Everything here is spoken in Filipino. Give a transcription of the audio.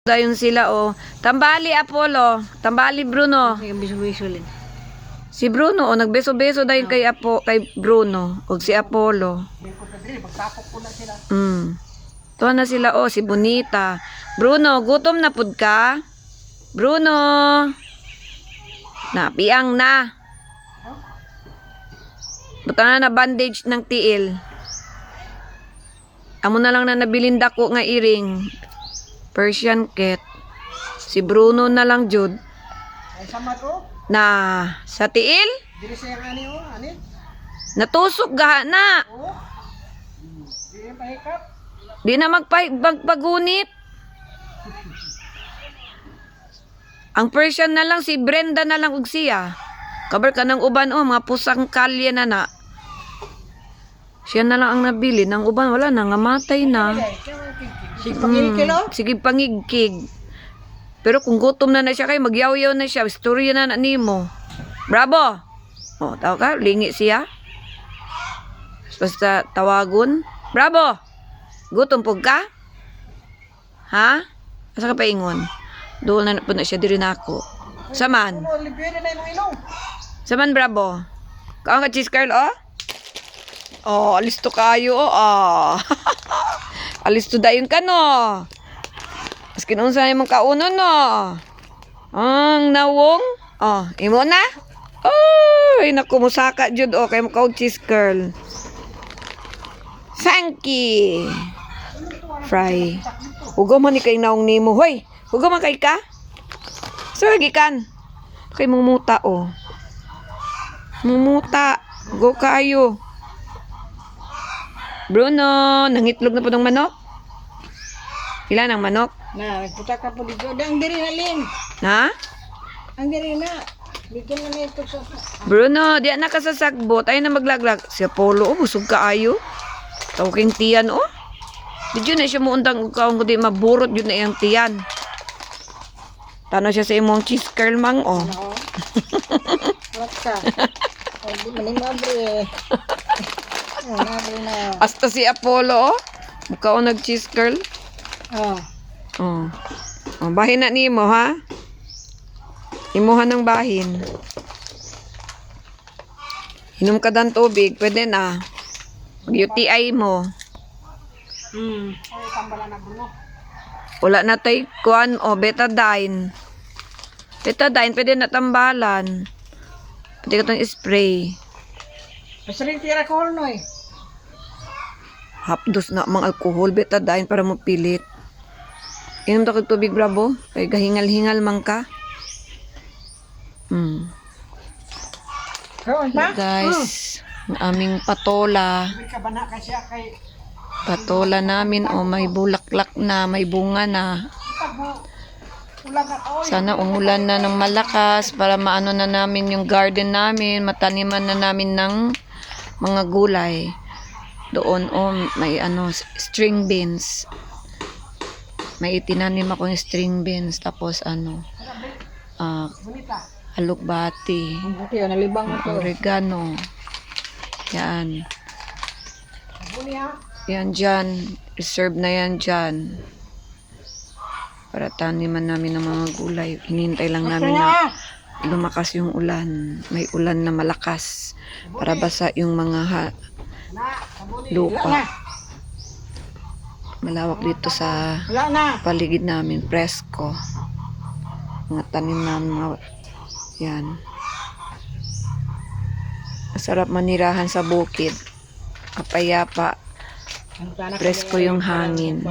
Dayon sila oh. Tambali Apollo, tambali Bruno. Si Bruno oh nagbeso-beso dayon kay kay Bruno ug si Apollo. Tuwa na sila oh si Bonita. Bruno, gutom na pud ka? Bruno. Napiang na. Buta na bandage ng tiil. Amo na lang na nabilin dako nga iring. Persian cat. Si Bruno na lang jud. Ay samad o. Na sa tiil? Dili siya ani o, ani. Natusok gaha na. O. Di pahikap. Di na magpagunit. Ang Persian na lang si Brenda na lang ug siya. Kabar ka ng uban o mga pusang kalye na na. Siya na lang ang nabili. Nang uban wala na nga matay na. Sige pangigkig o. Sige pangigkig. Pero kung gutom na siya kay magyaw-yaw na siya, istorya na nimo. Bravo. Oh, tao ka, lingi siya. Basta tawagon. Bravo. Gutom pug ka? Ha? Asa ka paingon? Doon na po na siya diri nako. Saman. Saman bravo. Kaon ka cheese curl oh? Oh, alis to kayo oh. Alis to dayon ka no. Mas kinunsa imong kauno no. Ang nawong. Oh, imo na? Ay, naku musaka jud oh kay mo kaon cheese curl. Sanky. Fry. Hugo man ni kay naong nimo. Hoy, hugo man kay ka? So gikan. Kay mumuta oh. Mumuta. Go kayo. Bruno, nangitlog na po ng manok? Ilan ang manok? Na, nagputa ka po dito. Ang diri na lin. Ha? Ang diri na. Bigyan na ito sa... Bruno, di na ka sa sagbot. Ay na maglaglag. Si Apollo, oh, busog ka ayo. Tawking tiyan, oh. Di yun na siya muundang kaong kundi maburot yun na yung tiyan. Tano siya sa imong cheese curl mang, oh. Ano? Wala ka. Ay, di manimabre. Hasta si Apollo, oh. Mukha ko nag-cheese curl. Oh. Oh. Oh, bahin na nimo, ha? Imuhan ng bahin. Inom ka ng tubig, pwede na. UTI mo. Ay, tambala na Bruno. Wala na tayo kuan o betadine. Betadine, pwede na tambalan. Pwede ka itong spray. Masaling tira ko no eh. Hapdos na mga alcohol, betadine para mo pilit. Inom to kag tubig, bravo. Kay gahingal-hingal man ka. Kaon pa? Guys, ang aming patola. Hindi ka ba na kasi kay... Patola namin, oh, may bulaklak na, may bunga na. Ulang ka oy. Sana umulan na ng malakas para maano na namin yung garden namin, mataniman na namin ng mga gulay. Doon, oh, may ano, string beans. May itinanim ako yung string beans, tapos ano, Bonita. alukbati, Buti yun, nalibang mo to. oregano. Yan. Buni ha? Yan dyan. Reserve na yan dyan. Para taniman namin ng mga gulay. Hinintay lang namin na lumakas yung ulan. May ulan na malakas. Para basa yung mga lupa. Malawak dito sa Wala na. paligid namin. Presko. Mga tanim namin. Mga, yan. Masarap manirahan sa bukid. Kapayapa. Presko yung hangin.